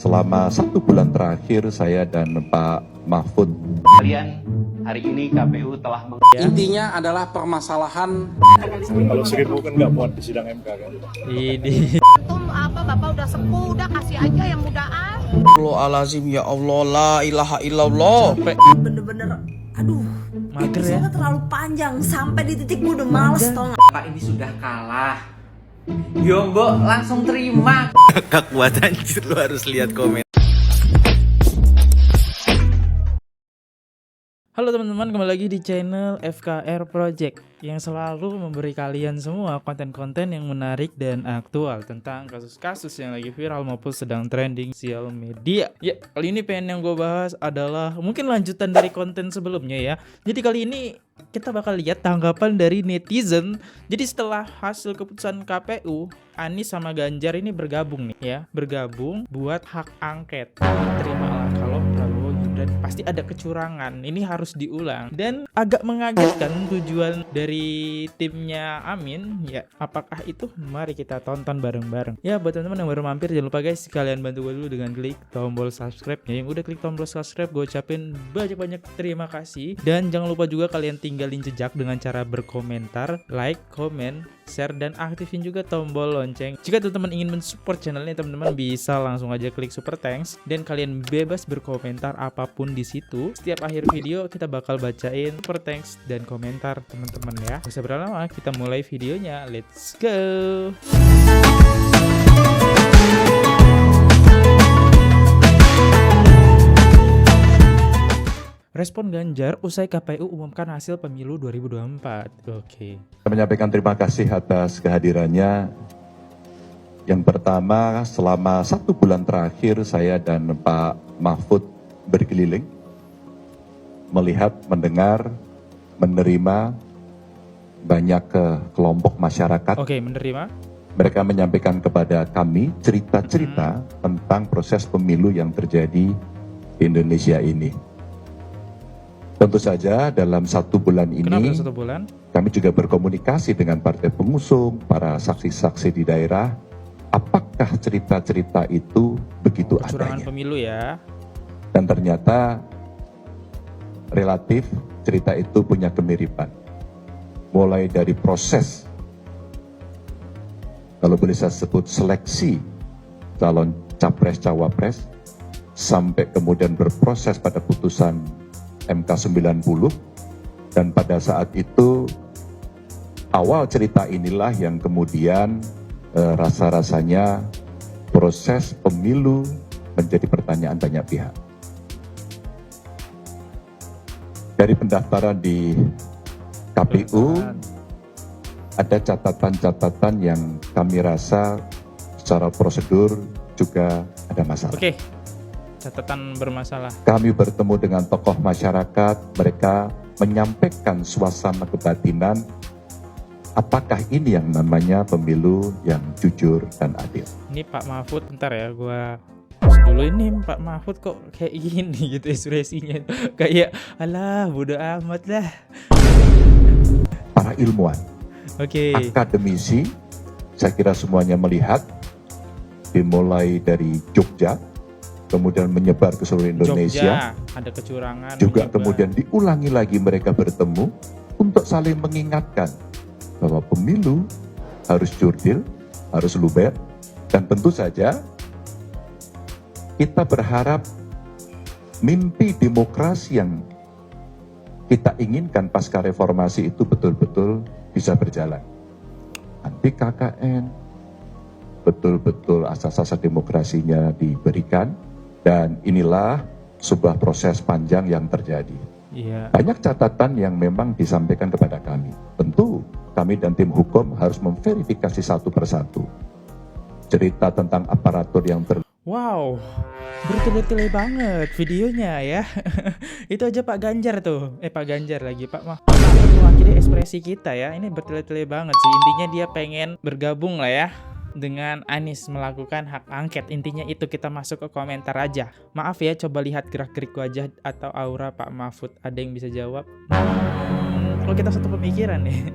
Selama 1 bulan terakhir saya dan Pak Mahfud. Kalian hari ini KPU telah Intinya adalah permasalahan. Kalau 1.000 kan nggak muat di sidang MK kan. Bapak udah sepuh, udah kasih aja yang mudaan. Astagfirullahaladzim, ya Allah, la ilaha illallah. Bener-bener, aduh, Mager ya. episode terlalu panjang sampai di titik gue udah males tau gak? Pak ini sudah kalah. Yo mbok langsung terima. Gak kuat anjir, lu harus lihat komen. Halo teman-teman, kembali lagi di channel FKR Project yang selalu memberi kalian semua konten-konten yang menarik dan aktual tentang kasus-kasus yang lagi viral maupun sedang trending sosial media. Ya, kali ini pengen yang gue bahas adalah mungkin lanjutan dari konten sebelumnya ya. Jadi kali ini kita bakal lihat tanggapan dari netizen. Jadi setelah hasil keputusan KPU, Anies sama Ganjar ini bergabung nih ya, bergabung buat hak angket. Terimalah kalau Prabowo Gibran pasti ada kecurangan, ini harus diulang. Dan agak mengagetkan tujuan dari timnya Amin ya, apakah itu? Mari kita tonton bareng-bareng ya. Buat teman-teman yang baru mampir, jangan lupa guys, kalian bantu gue dulu dengan klik tombol subscribe ya. Yang udah klik tombol subscribe, gue ucapin banyak-banyak terima kasih. Dan jangan lupa juga kalian tinggalin jejak dengan cara berkomentar, like, komen, share, dan aktifin juga tombol lonceng. Jika teman-teman ingin mensupport channelnya, teman-teman bisa langsung aja klik super thanks dan kalian bebas berkomentar apapun di situ. Setiap akhir video kita bakal bacain super thanks dan komentar teman-teman ya. Gak usah berlama, kita mulai videonya. Let's go. Respon Ganjar usai KPU umumkan hasil pemilu 2024. Oke. Saya menyampaikan terima kasih atas kehadirannya. Yang pertama, selama 1 bulan terakhir saya dan Pak Mahfud berkeliling, melihat, mendengar, menerima banyak kelompok masyarakat. Oke, menerima. Mereka menyampaikan kepada kami cerita-cerita tentang proses pemilu yang terjadi di Indonesia ini. Tentu saja dalam 1 bulan ini Kenapa 1 bulan? kami juga berkomunikasi dengan partai pengusung, para saksi-saksi di daerah. Apakah cerita-cerita itu begitu Kecurangan adanya? pemilu ya. Dan ternyata relatif cerita itu punya kemiripan. Mulai dari proses, kalau boleh saya sebut seleksi calon capres-cawapres, sampai kemudian berproses pada putusan MK 90, dan pada saat itu awal cerita inilah yang kemudian rasa-rasanya proses pemilu menjadi pertanyaan banyak pihak. Dari pendaftaran di KPU ada catatan-catatan yang kami rasa secara prosedur juga ada masalah. Oke. Catatan bermasalah. Kami bertemu dengan tokoh masyarakat, mereka menyampaikan suasana kebatinan. Apakah ini yang namanya pemilu yang jujur dan adil? Ini Pak Mahfud, bentar ya, gua pause dulu. Ini Pak Mahfud kok kayak gini gitu ekspresinya. Kayak alah bodo amat lah. Para ilmuwan, Oke. akademisi, saya kira semuanya melihat, dimulai dari Jogja, kemudian menyebar ke seluruh Indonesia, Jogja, ada kecurangan. juga menyebar. kemudian diulangi lagi mereka bertemu untuk saling mengingatkan bahwa pemilu harus jurdil, harus luber, dan tentu saja kita berharap mimpi demokrasi yang kita inginkan pasca reformasi itu betul-betul bisa berjalan. Anti KKN, betul-betul asas-asas demokrasinya diberikan, dan inilah sebuah proses panjang yang terjadi. Iya. Banyak catatan yang memang disampaikan kepada kami. Tentu kami dan tim hukum harus memverifikasi satu persatu. Cerita tentang aparatur yang Wow, bertele-tele banget videonya ya. Itu aja Pak Ganjar tuh. Pak Ganjar lagi, Pak Mahfud mewakili ekspresi kita ya. Ini bertele-tele banget sih. Intinya dia pengen bergabung lah ya dengan Anies melakukan hak angket. Intinya itu, kita masuk ke komentar aja. Maaf ya, coba lihat gerak-gerik wajah atau aura Pak Mahfud. Ada yang bisa jawab? Kalau kita satu pemikiran nih.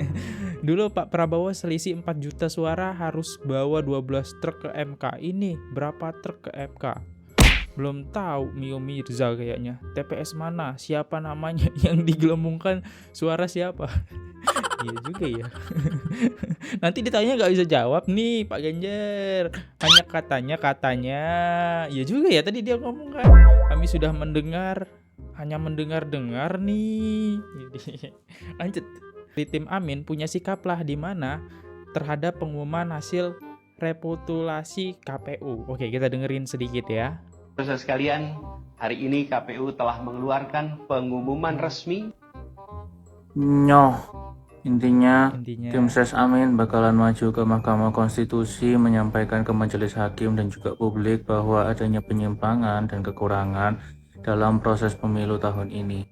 Dulu Pak Prabowo selisih 4 juta suara harus bawa 12 truk ke MK. Ini berapa truk ke MK? Belum tahu Mio Mirza kayaknya. TPS mana? Siapa namanya? Yang digelembungkan suara siapa? Iya juga ya. Nanti ditanya nggak bisa jawab nih Pak Ganjar. Hanya katanya. Iya juga ya, tadi dia ngomong kan. Kami sudah mendengar, hanya mendengar-dengar nih. Lanjut. Di tim Amin punya sikap lah di mana terhadap pengumuman hasil rekapitulasi KPU. Oke, kita dengerin sedikit ya. Saudara sekalian, hari ini KPU telah mengeluarkan pengumuman resmi. Intinya, Intinya tim Ses Amin bakalan maju ke Mahkamah Konstitusi menyampaikan ke Majelis Hakim dan juga publik bahwa adanya penyimpangan dan kekurangan dalam proses pemilu tahun ini.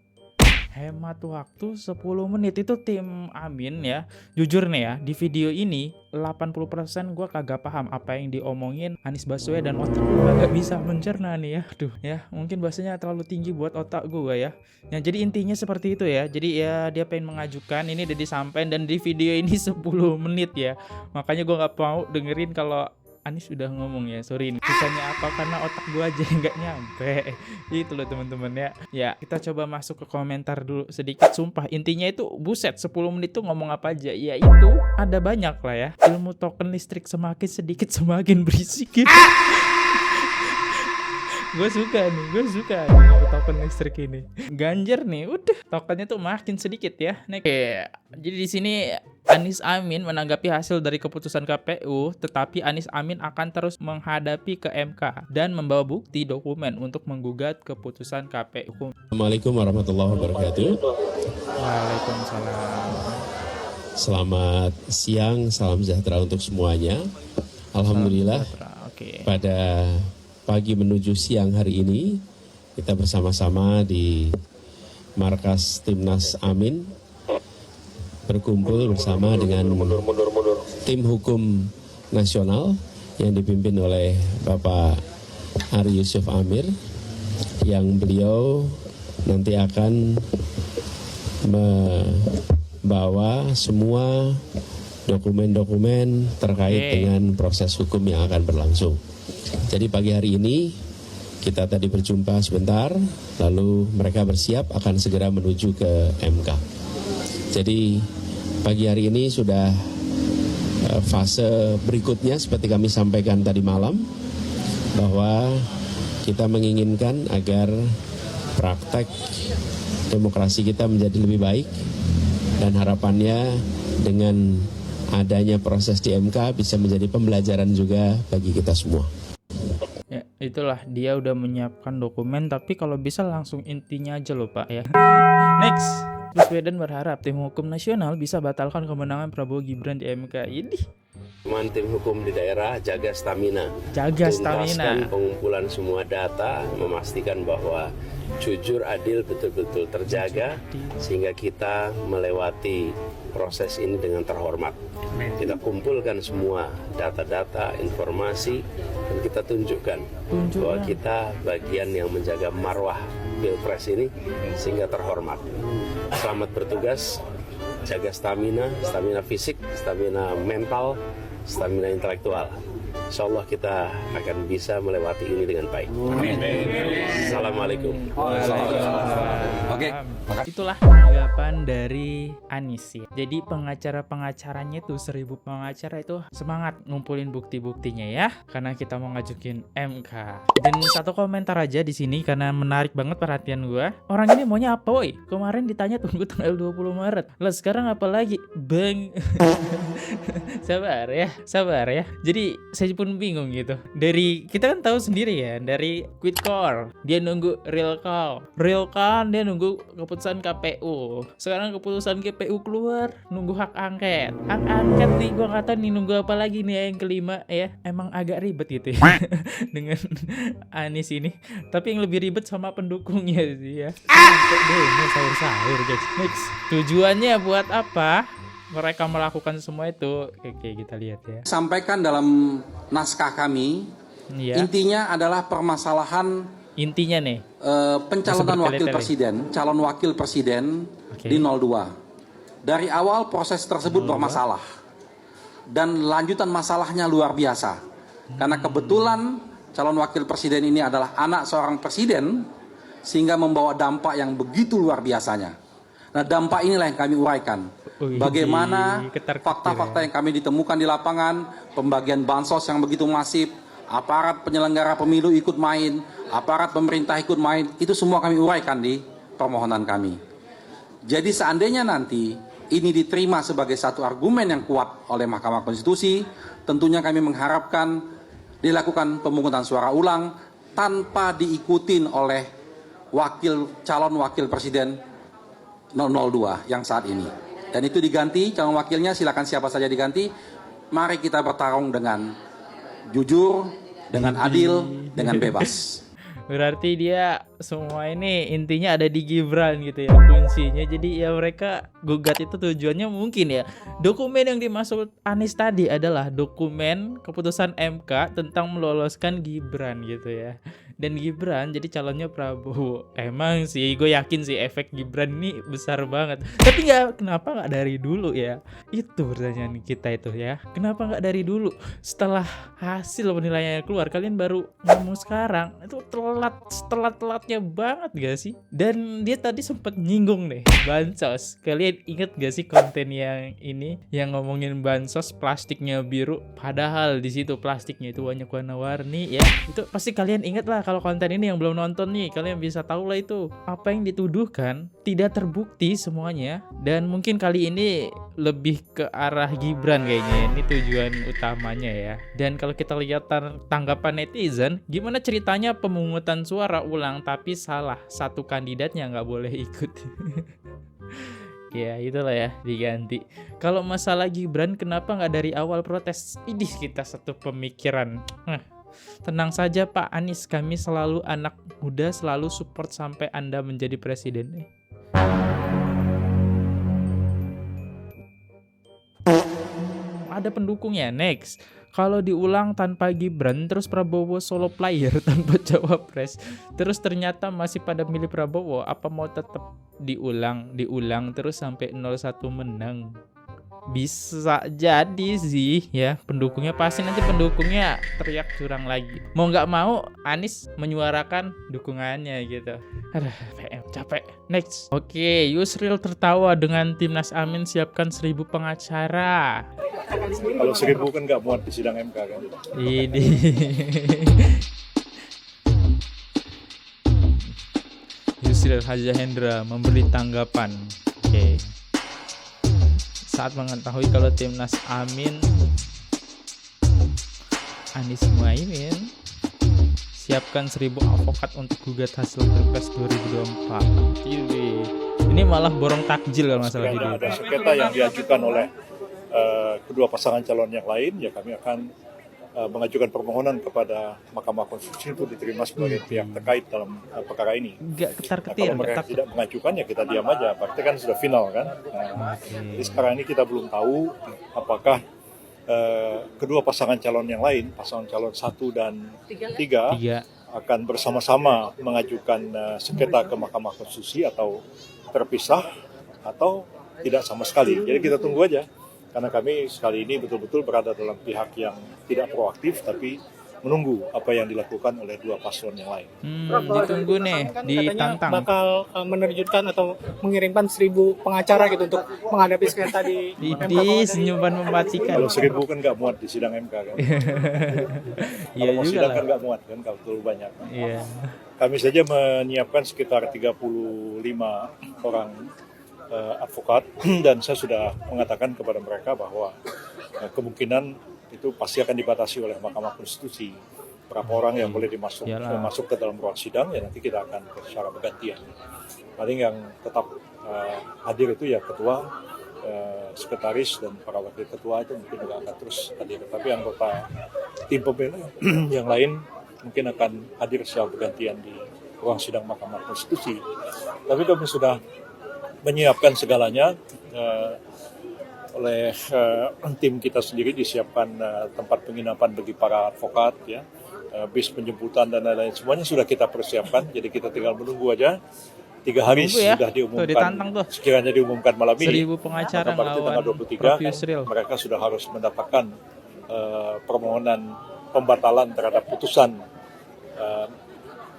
hemat waktu 10 menit itu tim Amin ya. Jujur nih ya, di video ini 80% gue kagak paham apa yang diomongin Anies Baswedan. Otak gue gak bisa mencerna nih ya. Aduh ya, mungkin bahasanya terlalu tinggi buat otak gue ya. Ya jadi intinya seperti itu ya. Jadi ya dia pengen mengajukan, ini udah disampaikan dan di video ini 10 menit ya. Makanya gue gak mau dengerin kalau Anies udah ngomong ya, sorry nih. Susahnya apa? Karena otak gue aja nggak nyampe. Itu loh teman-teman ya. Ya kita coba masuk ke komentar dulu sedikit. Sumpah intinya itu buset 10 menit tuh ngomong apa aja. Ya itu ada banyak lah ya. Ilmu token listrik semakin sedikit semakin berisik gitu. Gue suka nih ilmu token listrik ini. Ganjar nih, udah tokennya tuh makin sedikit ya. Nih, jadi di sini Anies Amin menanggapi hasil dari keputusan KPU, tetapi Anies Amin akan terus menghadapi ke MK dan membawa bukti dokumen untuk menggugat keputusan KPU. Assalamualaikum warahmatullahi wabarakatuh. Waalaikumsalam. Selamat siang, salam sejahtera untuk semuanya. Alhamdulillah, pada pagi menuju siang hari ini kita bersama-sama di markas Timnas Amin berkumpul bersama dengan tim hukum nasional yang dipimpin oleh Bapak Ari Yusuf Amir, yang beliau nanti akan membawa semua dokumen-dokumen terkait dengan proses hukum yang akan berlangsung. Jadi pagi hari ini kita tadi berjumpa sebentar, lalu mereka bersiap akan segera menuju ke MK. Jadi pagi hari ini sudah fase berikutnya seperti kami sampaikan tadi malam, bahwa kita menginginkan agar praktek demokrasi kita menjadi lebih baik, dan harapannya dengan adanya proses di MK bisa menjadi pembelajaran juga bagi kita semua. Ya, itulah dia udah menyiapkan dokumen, tapi kalau bisa langsung intinya aja loh Pak ya. Next, Baswedan berharap tim hukum nasional bisa batalkan kemenangan Prabowo Gibran di MK. Ini Tim hukum di daerah jaga stamina. Tuntaskan pengumpulan semua data, memastikan bahwa jujur adil betul-betul terjaga sehingga kita melewati proses ini dengan terhormat. Kita kumpulkan semua data-data, informasi, dan kita tunjukkan bahwa kita bagian yang menjaga marwah Pilpres ini sehingga terhormat. Selamat bertugas, jaga stamina fisik, stamina mental, stamina intelektual. Insya Allah kita akan bisa melewati ini dengan baik. Amin. Assalamualaikum. Oke. Itulah tanggapan dari Anies ya. Jadi pengacara-pengacaranya tuh 1000 pengacara itu semangat ngumpulin bukti-buktinya ya. Karena kita mau ngajukin MK. Dan satu komentar aja di sini karena menarik banget perhatian gua. Orang ini maunya apa woi? Kemarin ditanya tunggu tanggal 20 Maret. Lah sekarang apa lagi? Bang. Sabar ya. Jadi saya pun bingung gitu. Dari kita kan tahu sendiri ya, dari quick call dia nunggu real call dia nunggu keputusan KPU. Sekarang keputusan KPU keluar, nunggu hak angket nih. Gua nggak tahu nih nunggu apa lagi nih yang kelima ya. Emang agak ribet gitu ya dengan Anies ini. Tapi yang lebih ribet sama pendukungnya sih ya. Sahur guys. Next, tujuannya buat apa mereka melakukan semua itu? Oke, kita lihat ya. Sampaikan dalam naskah kami, intinya adalah permasalahan nih pencalonan calon wakil presiden di 02. Dari awal proses tersebut bermasalah dan lanjutan masalahnya luar biasa. Karena kebetulan calon wakil presiden ini adalah anak seorang presiden, sehingga membawa dampak yang begitu luar biasanya. Nah, dampak inilah yang kami uraikan. Bagaimana fakta-fakta yang kami ditemukan di lapangan, pembagian bansos yang begitu masif, aparat penyelenggara pemilu ikut main, aparat pemerintah ikut main, itu semua kami uraikan di permohonan kami. Jadi seandainya nanti ini diterima sebagai satu argumen yang kuat oleh Mahkamah Konstitusi, tentunya kami mengharapkan dilakukan pemungutan suara ulang tanpa diikutin oleh calon wakil presiden 002 yang saat ini. Dan itu diganti, calon wakilnya silakan siapa saja diganti. Mari kita bertarung dengan jujur, dengan adil, dengan bebas. Berarti dia semua ini intinya ada di Gibran gitu ya, kuncinya. Jadi ya mereka gugat itu tujuannya mungkin ya, dokumen yang dimaksud Anies tadi adalah dokumen keputusan MK tentang meloloskan Gibran gitu ya. Dan Gibran jadi calonnya Prabowo. Emang sih gue yakin sih efek Gibran ini besar banget. Tapi kenapa nggak dari dulu ya? Itu pertanyaan kita itu ya. Kenapa nggak dari dulu? Setelah hasil penilaiannya keluar kalian baru ngomong sekarang? Itu telat-telatnya banget gak sih? Dan dia tadi sempat nyinggung nih bansos. Kalian inget gak sih konten yang ini yang ngomongin bansos plastiknya biru, padahal di situ plastiknya itu banyak warna-warni ya. Itu pasti kalian inget lah. Kalau konten ini yang belum nonton nih, kalian bisa tahu lah itu apa yang dituduhkan tidak terbukti semuanya. Dan mungkin kali ini lebih ke arah Gibran kayaknya, ini tujuan utamanya ya. Dan kalau kita lihat tanggapan netizen, gimana ceritanya pemungutan suara ulang tapi salah satu kandidatnya nggak boleh ikut. Ya itulah ya, diganti. Kalau masalah Gibran kenapa nggak dari awal protes? Idih, kita satu pemikiran. Tenang saja Pak Anies, kami selalu anak muda, selalu support sampai Anda menjadi presiden. Ada pendukungnya. Next, kalau diulang tanpa Gibran, terus Prabowo solo player tanpa cawapres, terus ternyata masih pada milih Prabowo, apa mau tetap diulang terus sampai 01 menang? Bisa jadi sih ya, pendukungnya pasti nanti pendukungnya teriak curang lagi. Mau nggak mau Anies menyuarakan dukungannya gitu. Aduh, PM capek. Next. Oke, Yusril tertawa dengan Timnas Amin siapkan 1000 pengacara. Kalau 1000 kan nggak muat di sidang MK kan. Ini. Yusril Haja Hendra memberi tanggapan. Oke. Saat mengetahui kalau Timnas Amin Anies Muhaimin siapkan 1000 advokat untuk gugat hasil Pilpres 2024. Ini malah borong takjil kalau masalah video. Ada sengketa yang diajukan oleh kedua pasangan calon yang lain, ya kami akan mengajukan permohonan kepada Mahkamah Konstitusi untuk diterima sebagai pihak terkait dalam perkara ini. Kalau mereka tidak mengajukan ya kita diam aja, berarti kan sudah final kan. Jadi sekarang ini kita belum tahu apakah kedua pasangan calon yang lain, pasangan calon 1 dan 3 akan bersama-sama mengajukan sengketa ke Mahkamah Konstitusi atau terpisah atau tidak sama sekali. Jadi kita tunggu aja. Karena kami sekali ini betul-betul berada dalam pihak yang tidak proaktif, tapi menunggu apa yang dilakukan oleh dua paslon yang lain. Ditunggu nih, ditantang. Bakal menerjunkan atau mengirimkan 1000 pengacara gitu untuk menghadapi sengketa di MK. Senyuman mematikan. Kalau 1000 kan nggak muat di sidang MK kan. Kalau mau sidang kan nggak muat kan, kalau terlalu banyak. Iya. Kami saja menyiapkan sekitar 35 orang advokat dan saya sudah mengatakan kepada mereka bahwa kemungkinan itu pasti akan dibatasi oleh Mahkamah Konstitusi. Berapa orang yang boleh masuk ke dalam ruang sidang, ya nanti kita akan secara bergantian. Paling yang tetap hadir itu ya ketua, sekretaris dan para wakil ketua itu mungkin juga akan terus hadir. Tapi anggota tim pembela yang lain mungkin akan hadir secara bergantian di ruang sidang Mahkamah Konstitusi. Tapi kami sudah menyiapkan segalanya oleh tim kita sendiri, disiapkan tempat penginapan bagi para advokat, ya, bis penjemputan dan lain-lain, semuanya sudah kita persiapkan. Jadi kita tinggal menunggu aja. 3 hari sudah diumumkan. Sekiranya diumumkan malam ini, 1000 pengacara pada tanggal 23 mereka sudah harus mendapatkan permohonan pembatalan terhadap putusan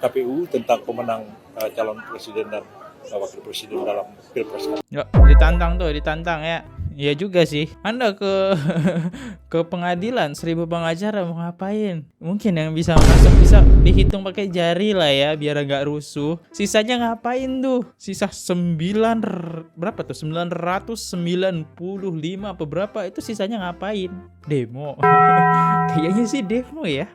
KPU tentang pemenang calon presiden dan wakil presiden dalam Pilpres. Ya, ditantang ya. Iya juga sih. Anda ke pengadilan 1000 pengacara mau ngapain? Mungkin yang bisa masuk bisa dihitung pakai jari lah ya biar agak rusuh. Sisanya ngapain tuh? Sisa 995 apa berapa itu sisanya ngapain? Demo. Kayaknya sih demo ya.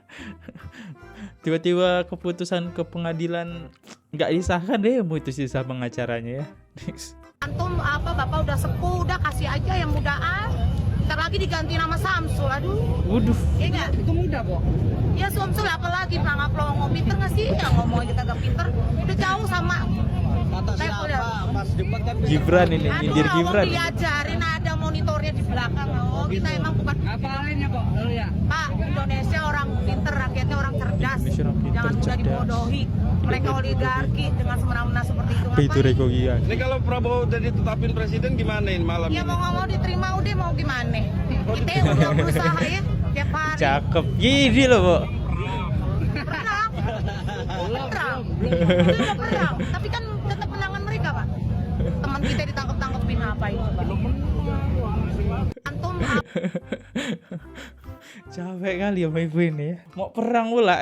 Tiba-tiba keputusan ke pengadilan nggak disahkan demo itu sisa pengacaranya ya. Antum apa bapak udah sepuh, udah kasih aja yang mudaan. Ntar lagi diganti nama Samsul, aduh. Waduh. Iya nggak? Itu muda kok. Ya Samsul apalagi pelangap pelongo pinter nggak sih? Yang ngomong kita gak pinter, udah jauh sama. Kata siapa pas debat kan Gibran ini, nyindir Gibran. Aduh, diajarin ada monitornya di belakang. Oh, kita emang bukan. ngapalin ya kok lu ya. Pak, Indonesia orang pinter, rakyatnya orang cerdas. Jangan mudah dibodohi. Mereka oligarki dengan semena-mena seperti itu. Itu Rekogia. Ini kalau Prabowo udah ditetapin presiden gimana ini malam Ya ini? mau nggak mau diterima udah mau gimana? Kita udah berusaha ya tiap hari. Cakep gini loh, Bu. Perang. Belum perang. Tapi kan tetap menangan mereka, Pak. Teman kita ditangkap-tangkepin ngapain coba? Antum Capek kali ya ibu ini ya. Mau perang pula.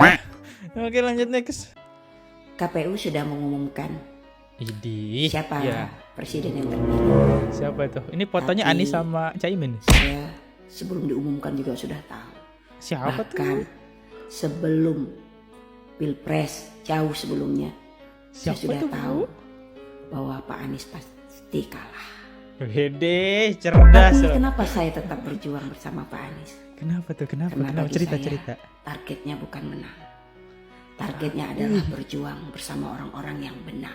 Oke lanjut next. KPU sudah mengumumkan siapa presiden yang terpilih. Siapa itu? Ini fotonya Tapi Anies sama Caimin. Saya sebelum diumumkan juga sudah tahu. Siapa Bahkan tuh? sebelum Pilpres jauh sebelumnya saya sudah tahu bahwa Pak Anies pasti kalah. Gede, cerdas. Tapi kenapa saya tetap berjuang bersama Pak Anies? Kenapa tuh? Kenapa? Karena bagi Cerita-cerita. saya, targetnya bukan menang. Targetnya adalah berjuang bersama orang-orang yang benar.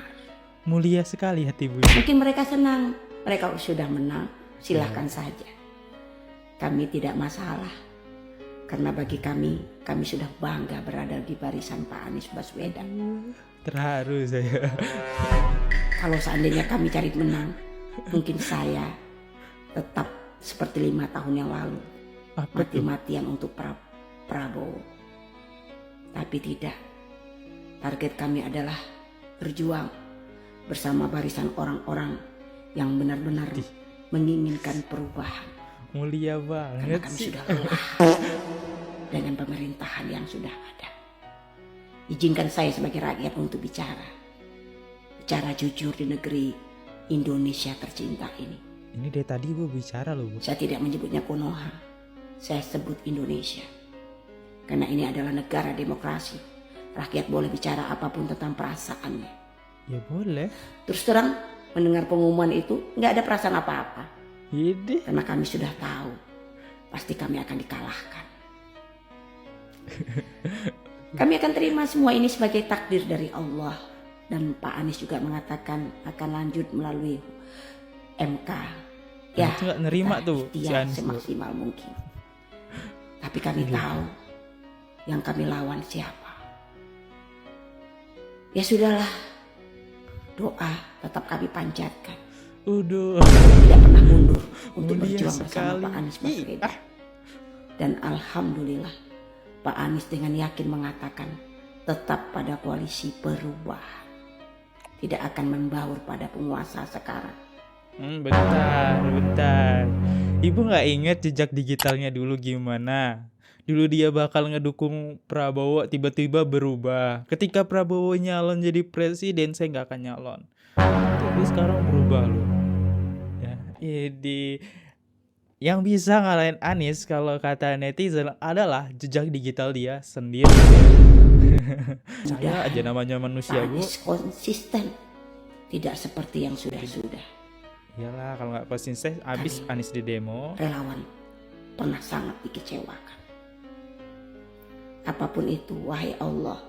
Mulia sekali hati ibu. Mungkin mereka senang, mereka sudah menang, silahkan saja. Kami tidak masalah, karena bagi kami sudah bangga berada di barisan Pak Anies Baswedan. Terharu saya. Kalau seandainya kami cari menang, mungkin saya tetap seperti 5 tahun yang lalu, mati-matian untuk Prabowo. Tapi tidak, target kami adalah berjuang bersama barisan orang-orang yang benar-benar menginginkan perubahan. Mulia banget. Karena kami sudah lelah dengan pemerintahan yang sudah ada. Izinkan saya sebagai rakyat untuk bicara jujur di negeri Indonesia tercinta ini. Ini dari tadi ibu bicara loh, Bu. Saya tidak menyebutnya Konoha, saya sebut Indonesia. Karena ini adalah negara demokrasi. Rakyat boleh bicara apapun tentang perasaannya. Ya boleh. Terus terang mendengar pengumuman itu nggak ada perasaan apa-apa. Ini. Karena kami sudah tahu pasti kami akan dikalahkan. Kami akan terima semua ini sebagai takdir dari Allah. Dan Pak Anies juga mengatakan akan lanjut melalui MK. Ya, itu nggak nerima tuh si Anies semaksimal mungkin. Tapi kami tahu yang kami lawan siapa. Ya sudahlah, doa tetap kami panjatkan. Tidak pernah mundur untuk berjuang bersama Pak Anies Baswedan. Dan alhamdulillah Pak Anies dengan yakin mengatakan tetap pada koalisi perubahan. Tidak akan membaur pada penguasa sekarang. Bentar. Ibu nggak ingat jejak digitalnya dulu gimana? Dulu dia bakal ngedukung Prabowo, tiba-tiba berubah. Ketika Prabowo nyalon jadi presiden, saya nggak akan nyalon. Tapi sekarang berubah loh. Ya, yang bisa ngalahin Anies kalau kata netizen adalah jejak digital dia sendiri. Saya aja namanya manusia, Bu. Anies konsisten, tidak seperti yang sudah-sudah. Iyalah, kalau nggak konsisten habis Anies di demo. Relawan pernah sangat dikecewakan. Apapun itu, wahai Allah,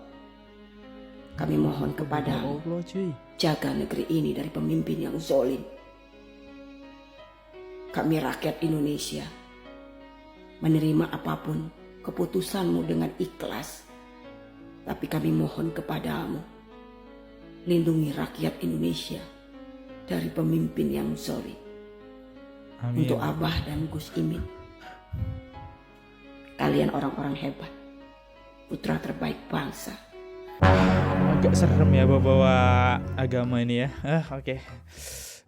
kami mohon kepadamu, jaga negeri ini dari pemimpin yang zalim. Kami rakyat Indonesia menerima apapun keputusanmu dengan ikhlas. Tapi kami mohon kepadamu, lindungi rakyat Indonesia dari pemimpin yang zalim. Untuk Abah dan Gus Imin, kalian orang-orang hebat, putra terbaik bangsa. Agak serem ya bawa agama ini ya.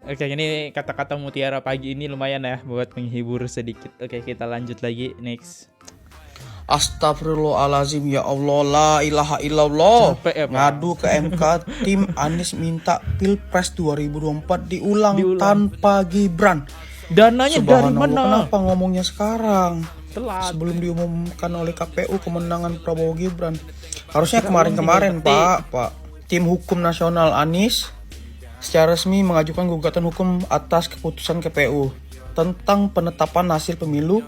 Oke, ini kata-kata mutiara pagi ini lumayan ya buat menghibur sedikit. Oke, kita lanjut lagi, next. Astagfirullahalazim, ya Allah, la ilaha illallah. Capek ya, Pak? Ngadu ke MK, tim Anies minta Pilpres 2024 diulang tanpa Gibran. Dananya dari mana? Kenapa ngomongnya sekarang? Telat. Sebelum diumumkan oleh KPU kemenangan Prabowo Gibran. Harusnya kemarin-kemarin, Pak. Tim Hukum Nasional Anies secara resmi mengajukan gugatan hukum atas keputusan KPU tentang penetapan hasil pemilu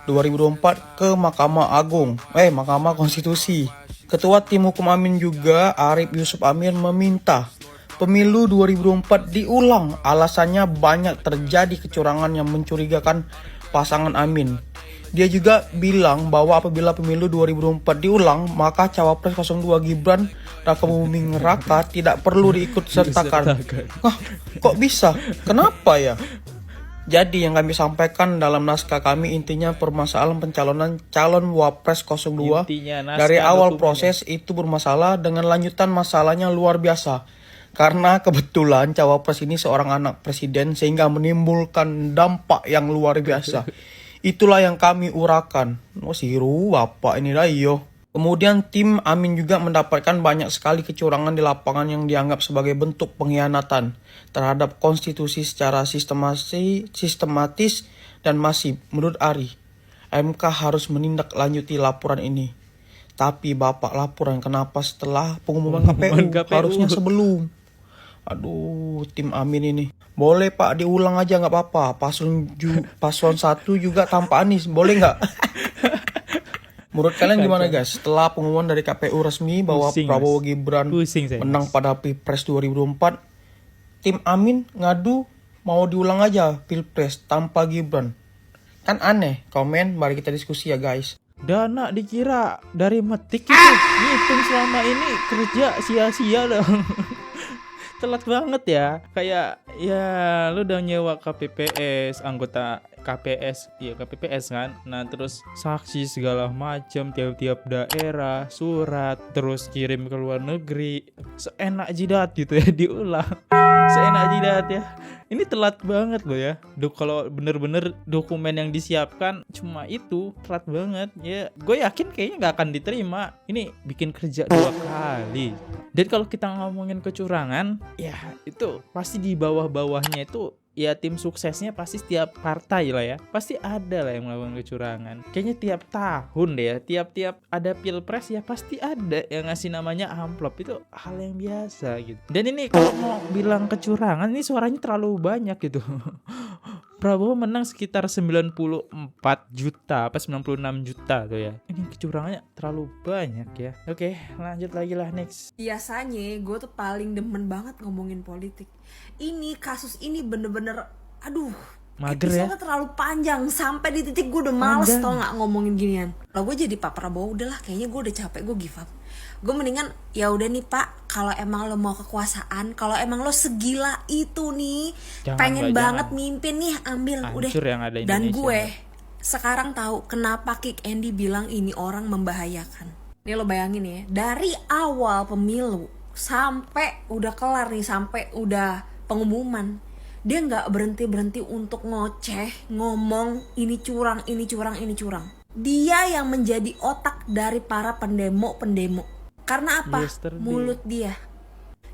2024 ke Mahkamah Agung, Mahkamah Konstitusi. Ketua Tim Hukum Amin juga, Arif Yusuf Amir, meminta pemilu 2024 diulang. Alasannya banyak terjadi kecurangan yang mencurigakan pasangan Amin. Dia juga bilang bahwa apabila pemilu 2024 diulang, maka Cawapres 02 Gibran Raka Buming Raka tidak perlu diikut sertakan. Kok bisa? Kenapa ya? Jadi yang kami sampaikan dalam naskah kami intinya permasalahan pencalonan calon Wapres 02 dari awal proses itu bermasalah dengan lanjutan masalahnya luar biasa. Karena kebetulan Cawapres ini seorang anak presiden sehingga menimbulkan dampak yang luar biasa. Itulah yang kami urakan. Siru bapak ini dah iyo. Kemudian tim Amin juga mendapatkan banyak sekali kecurangan di lapangan yang dianggap sebagai bentuk pengkhianatan terhadap konstitusi secara sistematis dan masif. Menurut Ari, MK harus menindaklanjuti laporan ini. Tapi Bapak laporan kenapa setelah pengumuman KPU? Harusnya sebelum. Aduh, tim Amin ini. Boleh Pak diulang aja nggak apa-apa. Paslon 1 juga tanpa Anies, boleh nggak? Menurut kalian gimana guys? Setelah pengumuman dari KPU resmi bahwa Prabowo Gibran menang pada Pilpres 2024, tim Amin ngadu mau diulang aja Pilpres tanpa Gibran. Kan aneh. Komen, mari kita diskusi ya guys. Dana dikira dari metik itu. Ngitung selama ini kerja sia-sia dong. Telat banget ya. Kayak ya lu udah nyewa KPPS, anggota KPS kan. Nah terus saksi segala macam tiap-tiap daerah, surat, terus kirim ke luar negeri. Seenak jidat gitu ya diulang. Seenak jidat ya. Ini telat banget loh ya. Kalau bener-bener dokumen yang disiapkan cuma itu, telat banget ya. Gue yakin kayaknya nggak akan diterima. Ini bikin kerja 2 kali. Dan kalau kita ngomongin kecurangan, ya itu pasti di bawah-bawahnya itu ya tim suksesnya pasti setiap partai lah ya. Pasti ada lah yang melakukan kecurangan. Kayaknya tiap tahun deh ya, tiap ada pilpres ya pasti ada yang ngasih namanya amplop. Itu hal yang biasa gitu. Dan ini kalau mau bilang kecurangan ini suaranya terlalu banyak gitu. Prabowo menang sekitar 94 juta apa 96 juta tuh ya. Ini kecurangannya terlalu banyak ya. Oke, lanjut lagi lah next. Biasanya gue tuh paling demen banget ngomongin politik. Ini kasus ini bener-bener aduh, mager ya. Episode terlalu panjang sampai di titik gue udah males tau nggak ngomongin ginian. Kalau gue jadi Pak Prabowo udahlah, kayaknya gue udah capek, gue give up. Gue mendingan ya udah nih Pak, kalau emang lo mau kekuasaan, kalau emang lo segila itu nih, pengen banget mimpin nih, ambil udah. Dan gue sekarang tahu kenapa Kik Andy bilang ini orang membahayakan. Nih lo bayangin ya, dari awal pemilu sampai udah kelar nih, sampai udah pengumuman, dia nggak berhenti untuk ngoceh, ngomong ini curang, ini curang, ini curang. Dia yang menjadi otak dari para pendemo. Karena apa? Mulut dia.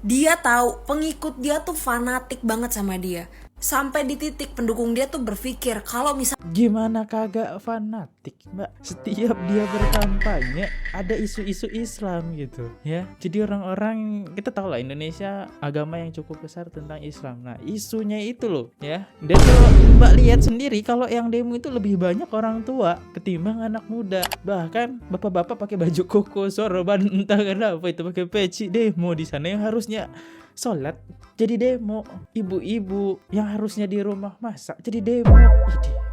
Dia tahu pengikut dia tuh fanatik banget sama dia. Sampai di titik pendukung dia tuh berpikir kalau misal gimana kagak fanatik Mbak, setiap dia berkampanye ada isu-isu Islam gitu ya. Jadi orang-orang, kita tahu lah Indonesia agama yang cukup besar tentang Islam. Nah isunya itu loh ya. Dan kalau Mbak lihat sendiri, kalau yang demo itu lebih banyak orang tua ketimbang anak muda. Bahkan bapak-bapak pakai baju koko sorban entah kenapa itu pakai peci demo di sana, yang harusnya sholat jadi demo, ibu-ibu yang harusnya di rumah masak jadi demo.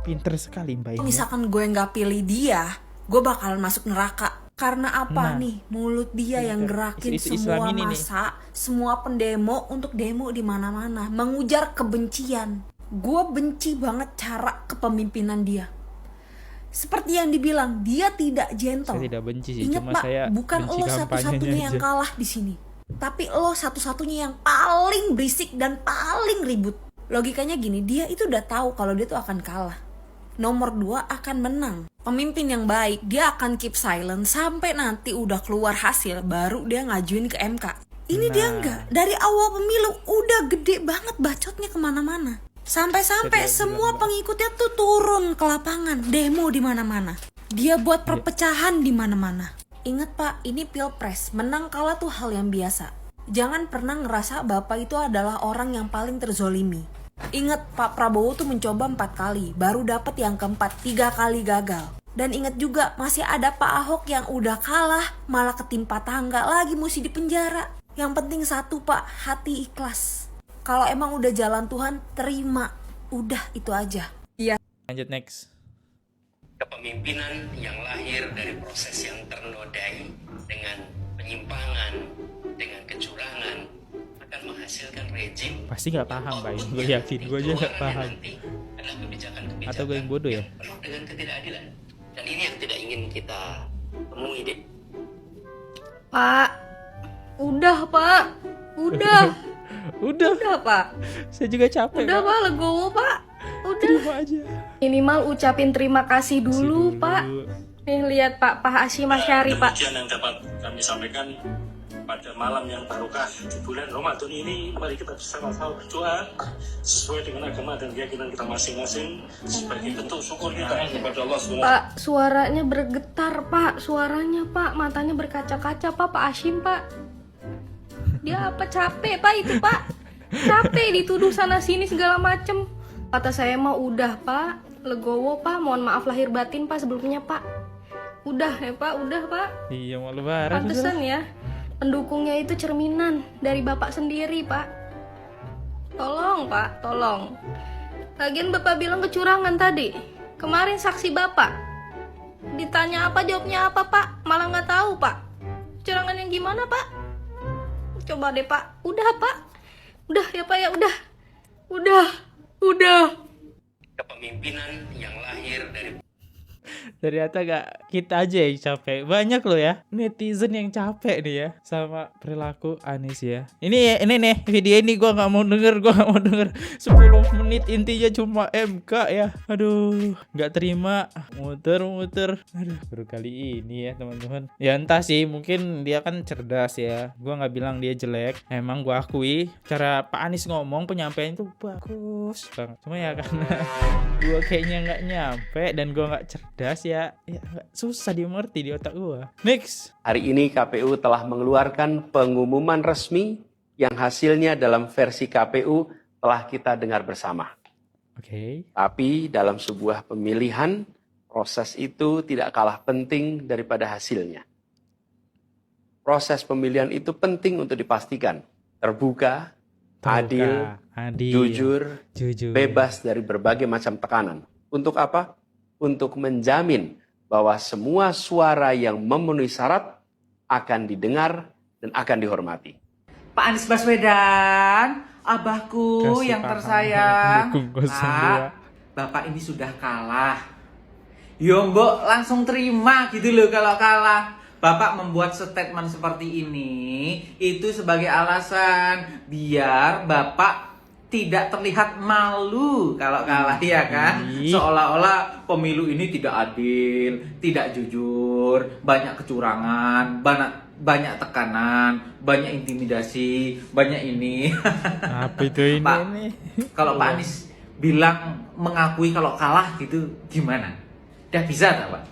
Pinter sekali Mbak ini. Misalkan gue nggak pilih dia, gue bakalan masuk neraka. Karena apa nih? Mulut dia yang gerakin semua massa, semua pendemo untuk demo di mana-mana, mengujar kebencian. Gue benci banget cara kepemimpinan dia. Seperti yang dibilang, dia tidak gentle. Saya tidak benci sih, Ingat cuma Pak, saya bukan benci lo kampanyenya satu-satunya yang aja. kalah di sini, tapi lo satu-satunya yang paling berisik dan paling ribut. Logikanya gini, dia itu udah tahu kalau dia tuh akan kalah. Nomor 2 akan menang. Pemimpin yang baik, dia akan keep silent sampai nanti udah keluar hasil, baru dia ngajuin ke MK. Ini dia enggak. Dari awal pemilu udah gede banget bacotnya kemana-mana. Sampai-sampai semua pengikutnya tuh turun ke lapangan, demo di mana-mana. Dia buat perpecahan di mana-mana. Ingat Pak, ini pilpres, menang kalah tuh hal yang biasa. Jangan pernah ngerasa Bapak itu adalah orang yang paling terzolimi. Ingat Pak Prabowo tuh mencoba 4 kali, baru dapat yang keempat, 3 kali gagal. Dan ingat juga masih ada Pak Ahok yang udah kalah, malah ketimpa tangga lagi mesti dipenjara. Yang penting satu Pak, hati ikhlas. Kalau emang udah jalan Tuhan, terima. Udah itu aja. Iya. Lanjut next. Kepemimpinan yang lahir dari proses yang ternodai dengan penyimpangan, dengan kecurangan, akan menghasilkan rejim. Pasti nggak paham, Pak. Gue yakin, gue aja nggak paham. Atau gue yang bodoh ya? Penuh dengan ketidakadilan. Dan ini yang tidak ingin kita temui, Dek. Pak, udah Pak, udah. Udah Pak. Saya juga capek. Udah Pak, legowo Pak. Udah. Terima aja. Minimal ucapin terima kasih dulu Pak. Nih lihat Pak Hashim Asyari Pak. Demikian yang dapat kami sampaikan pada malam yang barokah di bulan Ramadan ini. Mari kita bersama-sama berdoa sesuai dengan agama dan keyakinan kita masing-masing sebagai bentuk syukur kita kepada Allah SWT. Pak, suaranya bergetar Pak, suaranya Pak, matanya berkaca-kaca Pak Hashim Pak. Dia apa capek Pak itu Pak? Capek dituduh sana sini segala macem. Kata saya mah udah Pak, legowo Pak, mohon maaf lahir batin Pak sebelumnya Pak. Udah ya Pak, udah Pak. Iya mau lebaran. Pantesan ya, pendukungnya itu cerminan dari Bapak sendiri Pak. Tolong Pak, tolong. Lagian Bapak bilang kecurangan tadi. Kemarin saksi Bapak. Ditanya apa jawabnya apa Pak? Malah nggak tahu Pak. Kecurangan yang gimana Pak? Coba deh Pak, udah Pak. Udah ya Pak ya, udah. Udah. Kepemimpinan yang lahir dari Ternyata gak kita aja yang capek. Banyak loh ya netizen yang capek nih ya sama perilaku Anies ya. Ini nih video ini gue gak mau denger. 10 menit intinya cuma MK ya. Aduh, gak terima. Muter. Aduh, baru kali ini ya teman-teman. Ya entah sih, mungkin dia kan cerdas ya. Gue gak bilang dia jelek. Emang gue akui cara Pak Anies ngomong, penyampaian itu bagus banget. Cuma ya karena gue kayaknya gak nyampe dan gue gak cerdas ya susah dimengerti di otak gua. Next. Hari ini KPU telah mengeluarkan pengumuman resmi yang hasilnya dalam versi KPU telah kita dengar bersama. Oke. Tapi dalam sebuah pemilihan, proses itu tidak kalah penting daripada hasilnya. Proses pemilihan itu penting untuk dipastikan terbuka, adil, jujur, bebas dari berbagai macam tekanan. Untuk apa? Untuk menjamin bahwa semua suara yang memenuhi syarat akan didengar dan akan dihormati. Pak Anies Baswedan, abahku yang tersayang. Pak, Bapak ini sudah kalah. Yo mbok langsung terima gitu loh kalau kalah. Bapak membuat statement seperti ini itu sebagai alasan biar Bapak tidak terlihat malu kalau kalah ya kan. Seolah-olah pemilu ini tidak adil, tidak jujur, banyak kecurangan, banyak tekanan, banyak intimidasi, banyak ini. Apa itu ini? Pak, kalau Pak Anies bilang mengakui kalau kalah gitu gimana? Udah bisa tak Pak?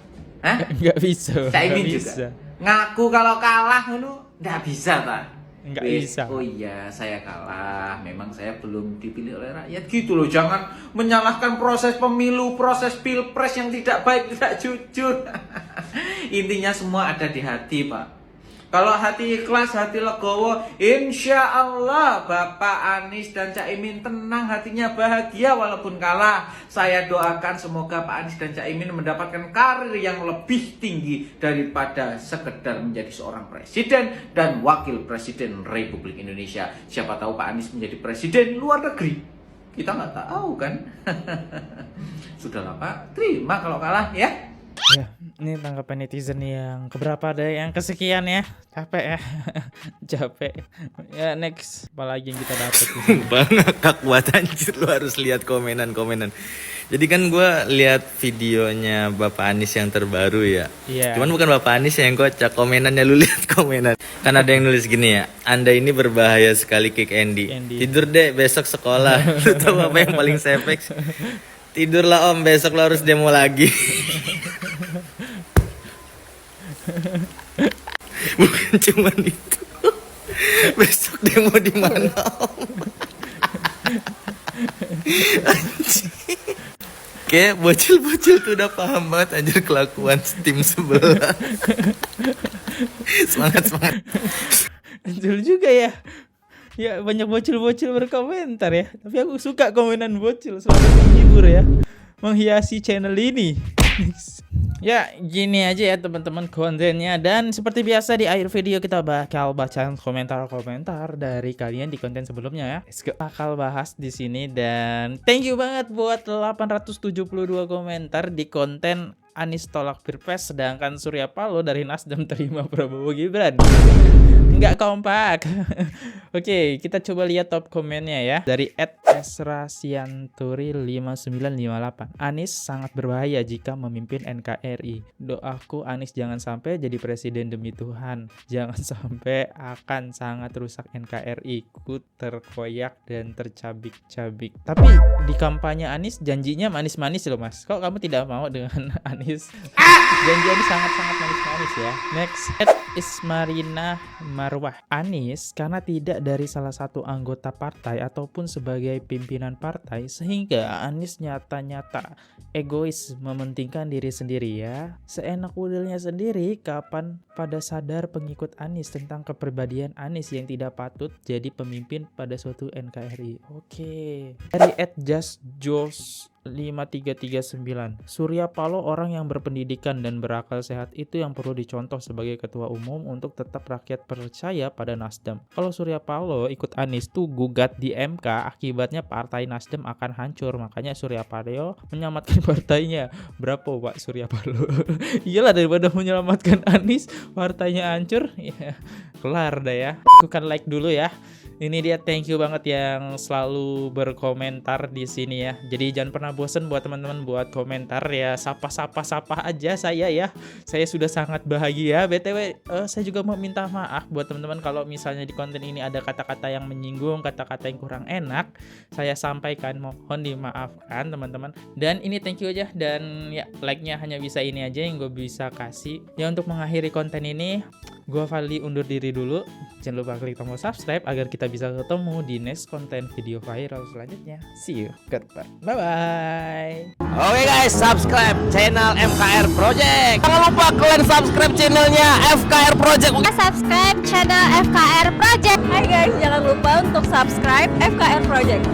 Hah? Nggak bisa. Caimin juga. Ngaku kalau kalah lu nggak bisa tak? Nggak bisa. Oh iya, saya kalah. Memang saya belum dipilih oleh rakyat gitu loh. Jangan menyalahkan proses pemilu, proses pilpres yang tidak baik, tidak jujur. Intinya semua ada di hati, Pak. Kalau hati ikhlas, hati legowo, insya Allah Bapak Anies dan Caimin tenang, hatinya bahagia walaupun kalah. Saya doakan semoga Pak Anies dan Caimin mendapatkan karir yang lebih tinggi daripada sekedar menjadi seorang presiden dan wakil presiden Republik Indonesia. Siapa tahu Pak Anies menjadi presiden luar negeri. Kita nggak tahu kan. Sudahlah Pak, terima kalau kalah ya. Ya, ini tanggapan netizen yang keberapa ada yang kesekian ya. Capek ya. Capek. Ya next, apalagi yang kita dapat. Sumpah ngakak buat anjir, lu harus lihat komenan-komenan. Jadi kan gue lihat videonya Bapak Anies yang terbaru ya. Iya. Cuman bukan Bapak Anies yang kocak, komenannya lu lihat komenan. Kan ada yang nulis gini ya, Anda ini berbahaya sekali Kick Andy. Tidur deh besok sekolah. Lu tahu apa yang paling sepek? Tidurlah om, besok lo harus demo lagi. Bukan cuma itu. Besok demo di mana om? Anjing. Kayak bocil-bocil tuh udah paham banget anjir kelakuan tim sebelah. Semangat. Betul juga ya. Ya banyak bocil-bocil berkomentar ya. Tapi aku suka komenan bocil, selalu menghibur ya, menghiasi channel ini. Ya gini aja ya teman-teman kontennya. Dan seperti biasa di akhir video kita bakal bacain komentar-komentar dari kalian di konten sebelumnya ya. Let's go. Bakal bahas di sini. Dan thank you banget buat 872 komentar di konten Anies tolak Pilpres, sedangkan Surya Paloh dari Nasdem terima Prabowo Gibran. Nggak kompak. Oke, kita coba lihat top komennya ya. Dari @esrasianturi5958. Anies sangat berbahaya jika memimpin NKRI. Doaku Anies jangan sampai jadi presiden demi Tuhan. Jangan sampai akan sangat rusak NKRI. Ku terkoyak dan tercabik-cabik. Tapi di kampanye Anies janjinya manis-manis loh mas. Kok kamu tidak mau dengan Anies? Janji sangat-sangat manis-manis ya. Next, @ismarina Marwah. Anies karena tidak dari salah satu anggota partai ataupun sebagai pimpinan partai, sehingga Anies nyata-nyata egois, mementingkan diri sendiri ya. Seenak udelnya sendiri, kapan pada sadar pengikut Anies tentang kepribadian Anies yang tidak patut jadi pemimpin pada suatu NKRI. Oke. Dari @justjos5339. Surya Paloh orang yang berpendidikan dan berakal sehat, itu yang perlu dicontoh sebagai ketua umum untuk tetap rakyat percaya pada Nasdem. Kalau Surya Paloh ikut Anies tuh gugat di MK, akibatnya partai Nasdem akan hancur. Makanya Surya Paloh menyelamatkan partainya. Berapa Pak Surya Paloh? Iyalah, daripada menyelamatkan Anies partainya hancur, ya kelar dah ya. Bukan like dulu ya. Ini dia, thank you banget yang selalu berkomentar di sini ya. Jadi jangan pernah bosen buat teman-teman buat komentar ya. Sapa aja saya ya. Saya sudah sangat bahagia. BTW saya juga mau minta maaf buat teman-teman kalau misalnya di konten ini ada kata-kata yang menyinggung, kata-kata yang kurang enak. Saya sampaikan, mohon dimaafkan teman-teman. Dan ini thank you aja. Dan ya like-nya hanya bisa ini aja yang gue bisa kasih. Ya untuk mengakhiri konten ini, gue Fadli undur diri dulu. Jangan lupa klik tombol subscribe agar kita bisa ketemu di next konten video viral selanjutnya. See you, goodbye, bye-bye. Oke guys, subscribe channel FKR Project. Jangan lupa kalian subscribe channelnya FKR Project. Subscribe channel FKR Project. Hai guys, jangan lupa untuk subscribe FKR Project.